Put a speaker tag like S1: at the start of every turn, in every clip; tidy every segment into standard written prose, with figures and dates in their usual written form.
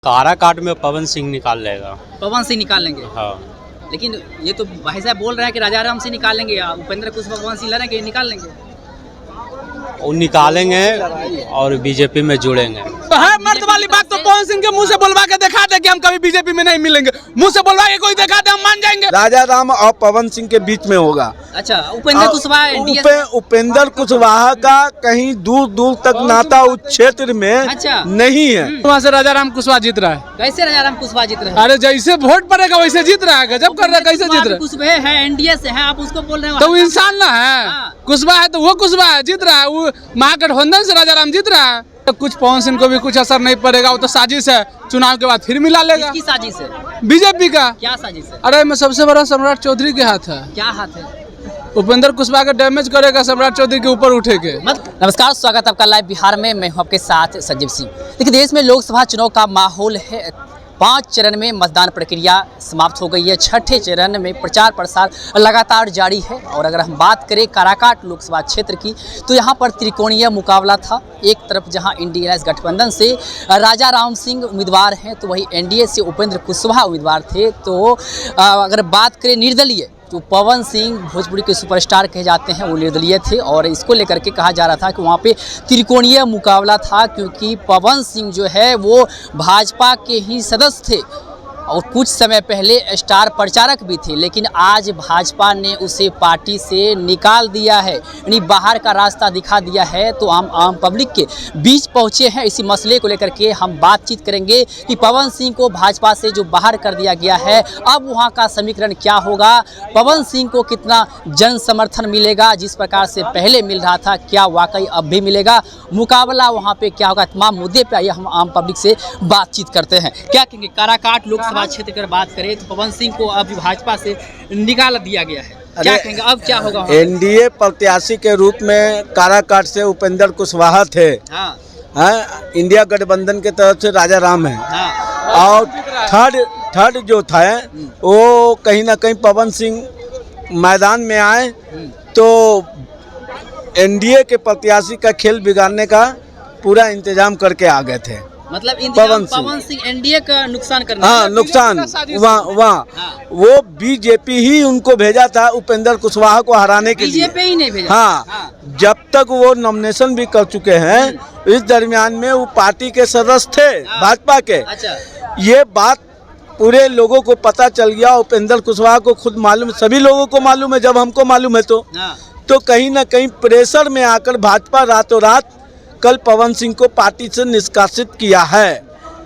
S1: काराकाट में पवन सिंह निकाल लेगा।
S2: पवन सिंह निकाल लेंगे।
S1: हाँ,
S2: लेकिन ये तो भाई साहब बोल रहे हैं कि राजा राम सिंह निकाल लेंगे, उपेंद्र कुशवाहा पवन सिंह लड़ेंगे, निकाल लेंगे।
S1: वो निकालेंगे और बीजेपी में जुड़ेंगे।
S3: तो है मर्द वाली बात तो पवन सिंह के मुंह से बोलवा के दिखा दे कि हम कभी बीजेपी में नहीं मिलेंगे। मुंह से बोलवा के कोई दिखा दे, हम मान जाएंगे।
S4: राजा राम और पवन सिंह के बीच में होगा।
S2: अच्छा, उपेंद्र कुशवाहा
S4: उपेंद्र कुशवाहा का कहीं दूर दूर तक नाता उस क्षेत्र में
S2: अच्छा
S4: नहीं है।
S3: वहाँ से राजा राम कुशवाहा जीत रहा है।
S2: कैसे राजा राम कुशवाहा जीत रहे हैं?
S3: अरे जैसे वोट पड़ेगा वैसे जीत रहा है। गजब कर रहा है, कैसे जीत रहा है?
S2: कुशवाहा है, एनडीए से है, आप उसको बोल रहे हैं
S3: तो वो इंसान ना है। कुशवाहा है तो वो कुशवाहा है, जीत रहा है। वो महागठबंधन से राजा राम जीत रहा है। तो कुछ पवन सिंह को भी कुछ असर नहीं पड़ेगा। वो तो साजिश है, चुनाव के बाद फिर मिला लेगा।
S2: किसकी साजिश है?
S3: बीजेपी का।
S2: क्या साजिश है?
S3: अरे मैं सबसे बड़ा सम्राट चौधरी के हाथ है।
S2: क्या हाथ है?
S3: उपेंद्र कुशवाहा का डैमेज करेगा सम्राट चौधरी के ऊपर उठे के।
S2: नमस्कार, स्वागत है आपका लाइव बिहार में। मैं हूं आपके साथ संजीव सिंह। देखिए, देश में लोकसभा चुनाव का माहौल है। 5 चरण में मतदान प्रक्रिया समाप्त हो गई है। छठे चरण में प्रचार प्रसार लगातार जारी है। और अगर हम बात करें काराकाट लोकसभा क्षेत्र की, तो यहाँ पर त्रिकोणीय मुकाबला था। एक तरफ जहाँ इंडिया गठबंधन से राजा राम सिंह उम्मीदवार हैं, तो वहीं एनडीए से उपेंद्र कुशवाहा उम्मीदवार थे। तो अगर बात करें निर्दलीय, तो पवन सिंह भोजपुरी के सुपरस्टार कहे जाते हैं, वो निर्दलीय थे। और इसको लेकर के कहा जा रहा था कि वहाँ पे त्रिकोणीय मुकाबला था, क्योंकि पवन सिंह जो है वो भाजपा के ही सदस्य थे और कुछ समय पहले स्टार प्रचारक भी थे। लेकिन आज भाजपा ने उसे पार्टी से निकाल दिया है, यानी बाहर का रास्ता दिखा दिया है। तो आम पब्लिक के बीच पहुंचे हैं। इसी मसले को लेकर के हम बातचीत करेंगे कि पवन सिंह को भाजपा से जो बाहर कर दिया गया है, अब वहां का समीकरण क्या होगा, पवन सिंह को कितना जन समर्थन मिलेगा, जिस प्रकार से पहले मिल रहा था क्या वाकई अब भी मिलेगा, मुकाबला वहाँ पे क्या होगा, तमाम मुद्दे पे आइए हम आम पब्लिक से बातचीत करते हैं। क्या कहेंगे, काराकाट लोकसभा क्षेत्र की बात करें तो पवन सिंह को अब भाजपा से निकाल दिया गया है, क्या कहेंगे, अब क्या होगा?
S4: एनडीए प्रत्याशी के रूप में काराकाट से उपेंद्र कुशवाहा थे। हाँ, इंडिया गठबंधन के तरफ से राजा राम है। और थर्ड जो था वो कहीं ना कहीं पवन सिंह मैदान में आए तो एनडीए के प्रत्याशी का खेल बिगाड़ने का पूरा इंतजाम करके आ गए थे।
S2: मतलब पवन सिंह एनडीए का नुकसान करना।
S4: हाँ, नुकसान वहाँ वो बीजेपी ही उनको भेजा था उपेंद्र कुशवाहा को हराने के लिए।
S2: बीजेपी ही नहीं भेजा।
S4: हाँ, जब तक वो नॉमिनेशन भी कर चुके हैं, इस दरमियान में वो पार्टी के सदस्य थे भाजपा के।
S2: अच्छा,
S4: ये बात पूरे लोगों को पता चल गया। उपेंद्र कुशवाहा को खुद मालूम, सभी लोगों को मालूम है। जब हमको मालूम है तो कहीं ना कहीं प्रेशर में आकर भाजपा रातों रात कल पवन सिंह को पार्टी से निष्कासित किया है।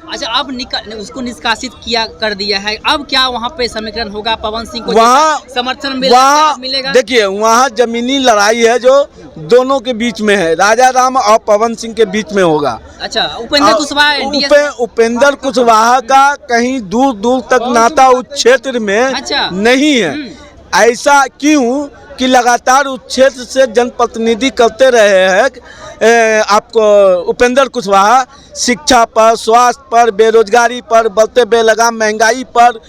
S2: अच्छा, अब उसको निष्कासित किया कर दिया है। अब क्या वहाँ पे समीकरण होगा? पवन सिंह को
S4: वहाँ
S2: समर्थन मिलेगा? देखिए,
S4: वहाँ जमीनी लड़ाई है जो दोनों के बीच में है, राजा राम और पवन सिंह के बीच में होगा।
S2: अच्छा, उपेंद्र कुशवाहा
S4: उपेंद्र कुशवाहा का कहीं दूर दूर तक नाता उस क्षेत्र में
S2: अच्छा
S4: नहीं है। ऐसा क्यों कि लगातार उस क्षेत्र से जनप्रतिनिधि करते रहे हैं। आपको उपेंद्र कुशवाहा शिक्षा पर, स्वास्थ्य पर, बेरोजगारी पर, बढ़ते बेलगाम महंगाई पर,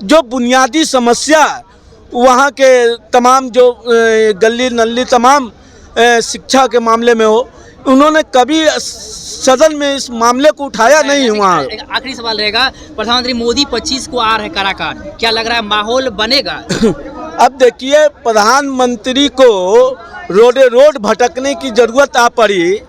S4: जो बुनियादी समस्या वहाँ के तमाम जो गली नल्ली तमाम शिक्षा के मामले में हो, उन्होंने कभी सदन में इस मामले को उठाया नहीं हुआ।
S2: आखिरी सवाल रहेगा, प्रधानमंत्री मोदी 25 को आ रहे काराकाट, क्या लग रहा है माहौल बनेगा?
S4: अब देखिए, प्रधानमंत्री को रोड भटकने की जरूरत आ पड़ी।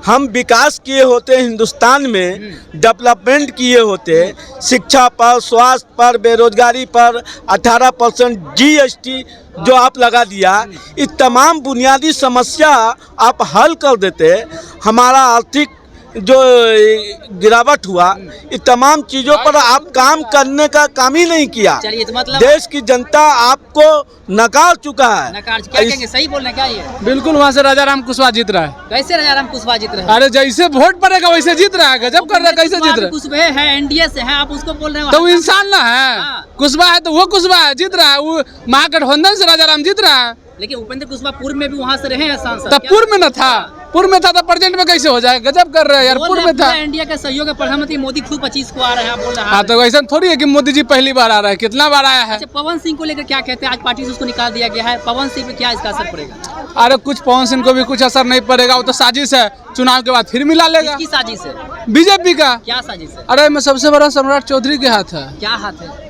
S4: हम विकास किए होते, हिंदुस्तान में डेवलपमेंट किए होते, शिक्षा पर, स्वास्थ्य पर, बेरोजगारी पर 18% GST जो आप लगा दिया, इस तमाम बुनियादी समस्या आप हल कर देते। हमारा आर्थिक जो गिरावट हुआ, इस तमाम चीजों पर आप काम करने का काम ही नहीं किया।
S2: चलिए, तो मतलब
S4: देश की जनता आपको नकार चुका है।
S2: क्या कहेंगे, सही बोल रहे हैं क्या ये?
S3: बिल्कुल, वहाँ से राजा राम कुशवाहा जीत रहा है।
S2: कैसे राजा राम कुशवाहा जीत रहे हैं?
S3: अरे जैसे वोट पड़ेगा वैसे जीत रहा है। गजब कर रहा है, कैसे जीत रहा है?
S2: कुशवाहा है, एनडीए से है, आप उसको बोल रहे हैं।
S3: तो वो इंसान ना है। कुशवाहा है तो वो कुशवाहा है, जीत रहा है। वो महागठबंधन से राजा राम जीत रहा है।
S2: लेकिन उपेंद्र कुशवाहा पूर्व में भी वहाँ से रहे हैं सांसद।
S3: तब पूर्व में न था, पूर्व में था तो प्रेजेंट में कैसे हो जाए? गजब कर रहे हैं यार, पूर्व में था।
S2: इंडिया का सहयोग है, प्रधानमंत्री मोदी खुद 25 को आ रहे हैं, बोल रहा
S3: हाँ,
S2: है।
S3: तो ऐसा थोड़ी है कि मोदी जी पहली बार आ रहा है, कितना बार आया है।
S2: अच्छा, पवन सिंह को लेकर क्या कहते हैं? आज पार्टी से उसको निकाल दिया गया है, पवन सिंह पे क्या इसका असर पड़ेगा?
S3: अरे कुछ पवन सिंह को भी कुछ असर नहीं पड़ेगा, वो तो साजिश है, चुनाव के बाद फिर मिला लेगा।
S2: किसकी साजिश है?
S3: बीजेपी का।
S2: क्या साजिश है?
S3: अरे मैं सबसे बड़ा सम्राट चौधरी के हाथ है।
S2: क्या हाथ है?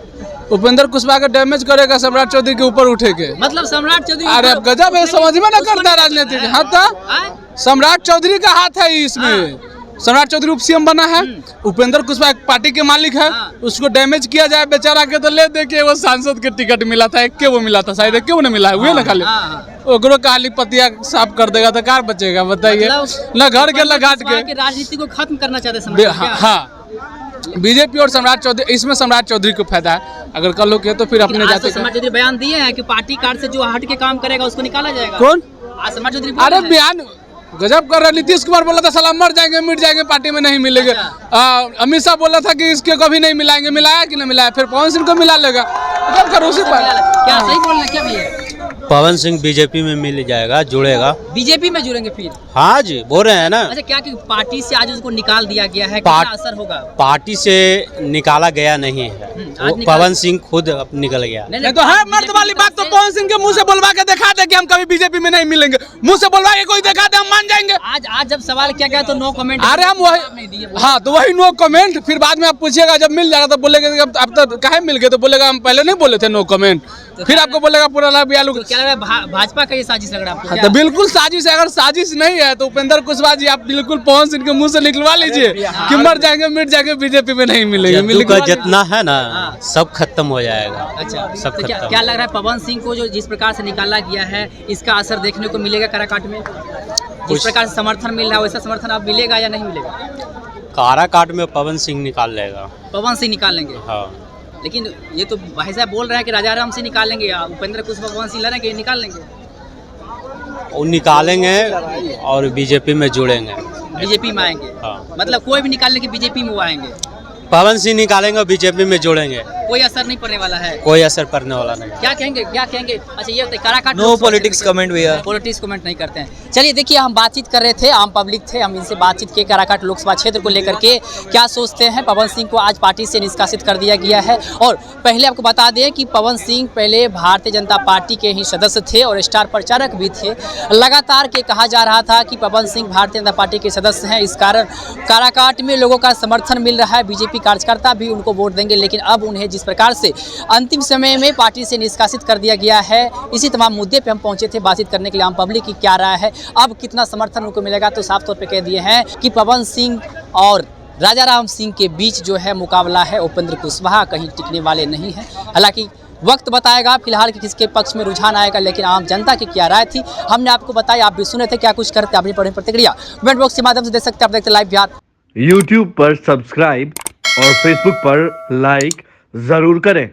S3: उपेंद्र कुशवाहा का डैमेज करेगा सम्राट चौधरी के ऊपर उठे के।
S2: मतलब सम्राट चौधरी,
S3: अरे अब गजब है, समझ में ना करता है राजनीति। हाँ तो सम्राट चौधरी का हाथ है इसमें। सम्राट चौधरी उप सीएम बना है, उपेंद्र कुशवाहा पार्टी के मालिक है, उसको डैमेज किया जाए बेचारा के तो ले दे के वो सांसद के टिकट मिला था, एक के वो मिला था शायद, एक के वो नहीं मिला है, वही ना खाली ओकरो काली पतिया साफ कर देगा तो कार बचेगा बताइए? न घर के न घाट के।
S2: राजनीति को खत्म करना चाहते सम्राट।
S3: हाँ, बीजेपी और सम्राट चौधरी, इसमें सम्राट चौधरी को फायदा है। अगर कल लोग तो फिर अपने जाते।
S2: सम्राट चौधरी बयान दिए हैं कि पार्टी कार्ड से जो हट के काम करेगा उसको निकाला जाएगा।
S3: कौन?
S2: आज सम्राट चौधरी।
S3: अरे बयान गजब कर रहा है। नीतीश कुमार बोला था साला मर जाएंगे मिट जाएंगे पार्टी में नहीं मिलेंगे। अमित शाह बोला था कि इसके कभी नहीं मिलाएंगे, मिलाया कि नहीं मिलाया? फिर पवन सिंह को मिला लेगा। गजब कर उसी पर।
S2: क्या सही बोल रहे क्या भी है?
S1: पवन सिंह बीजेपी में मिल जाएगा, जुड़ेगा।
S2: बीजेपी में जुड़ेंगे फिर?
S1: हाँ जी, बोल रहे हैं ना।
S2: अच्छा, क्या कि पार्टी से आज उसको निकाल दिया गया है, क्या असर होगा?
S1: पार्टी से निकाला गया नहीं है, वो पवन सिंह खुद निकल गया।
S3: नहीं तो है मर्द वाली बात तो पवन सिंह के मुंह से बोलवा के दिखा दे कि हम कभी बीजेपी में नहीं मिलेंगे। मुंह से बोलवा के कोई दिखा दे, हम मान जाएंगे।
S2: आज जब सवाल किया गया तो नो कमेंट।
S3: अरे हम वही, हाँ तो वही नो कमेंट। फिर बाद में आप पूछिएगा जब मिल जाएगा तो बोलेगा अब तो काहे मिल गए, तो बोलेगा हम पहले नहीं बोले थे नो कमेंट। फिर आपको बोलेगा पूरा लाभ यालू।
S2: क्या लग रहा है भाजपा का ये साजिश लग रहा है आपको?
S3: तो बिल्कुल साजिश है। अगर साजिश नहीं है तो उपेंद्र कुशवाहा जी आप बिल्कुल पवन सिंह के मुंह से निकलवा लीजिए कि मर जाएंगे मिट जाएंगे बीजेपी में नहीं मिलेंगे।
S1: जितना है ना सब खत्म हो जाएगा।
S2: अच्छा,
S1: सब
S2: तो क्या लग रहा है पवन सिंह को जो जिस प्रकार से निकाला गया है इसका असर देखने को मिलेगा काराकाट में? जिस प्रकार से समर्थन मिल रहा है वैसा समर्थन अब मिलेगा या नहीं मिलेगा?
S1: काराकाट में पवन सिंह निकाल लेगा।
S2: पवन सिंह निकाल लेंगे?
S1: हाँ,
S2: लेकिन ये तो भाई साहब बोल रहे हैं कि राजा राम से निकालेंगे, उपेंद्र कुशवाहा पवन सिंह लड़ेंगे, निकाल लेंगे।
S1: वो निकालेंगे और बीजेपी में जुड़ेंगे।
S2: बीजेपी में आएंगे?
S1: हाँ।
S2: मतलब कोई भी निकाल लेंगे बीजेपी में वो आएंगे?
S1: पवन सिंह निकालेंगे और बीजेपी में जोड़ेंगे।
S2: कोई असर नहीं पड़ने वाला है?
S1: कोई असर पड़ने वाला नहीं।
S2: क्या कहेंगे क्या कहेंगे? अच्छा ये बताइए, काराकाट
S5: नो पॉलिटिक्स कमेंट भैया।
S2: पॉलिटिक्स कमेंट नहीं करते हैं। चलिए देखिए, हम बातचीत कर रहे थे, आम पब्लिक थे, हम इनसे बातचीत किए काराकाट लोकसभा क्षेत्र को लेकर के क्या सोचते हैं। पवन सिंह को आज पार्टी से निष्कासित कर दिया गया है। और पहले आपको बता दें कि पवन सिंह पहले भारतीय जनता पार्टी के ही सदस्य थे और स्टार प्रचारक भी थे। लगातार के कहा जा रहा था कि पवन सिंह भारतीय जनता पार्टी के सदस्य हैं, इस कारण काराकाट में लोगों का समर्थन मिल रहा है, बीजेपी कार्यकर्ता भी उनको वोट देंगे। लेकिन अब उन्हें जिस प्रकार से अंतिम समय में पार्टी से निष्कासित कर दिया गया है, इसी तमाम मुद्दे पे हम पहुंचे थे बातचीत करने के लिए। आम पब्लिक की क्या राय है, अब कितना समर्थन उनको मिलेगा, तो साफ तौर पे कह दिए हैं कि पवन सिंह और राजा राम सिंह के बीच जो है मुकाबला है, उपेंद्र कुशवाहा कहीं टिकने वाले नहीं हैं। हालांकि वक्त बताएगा फिलहाल कि किसके पक्ष में रुझान आएगा, लेकिन आम जनता की क्या राय थी हमने आपको बताया। आप भी सुने थे क्या कुछ करते, आपने पढ़े प्रतिक्रिया कमेंट बॉक्स के माध्यम से दे सकते हैं। आप देखते लाइव बिहार
S6: यूट्यूब पर सब्सक्राइब और फेसबुक पर लाइक जरूर करें।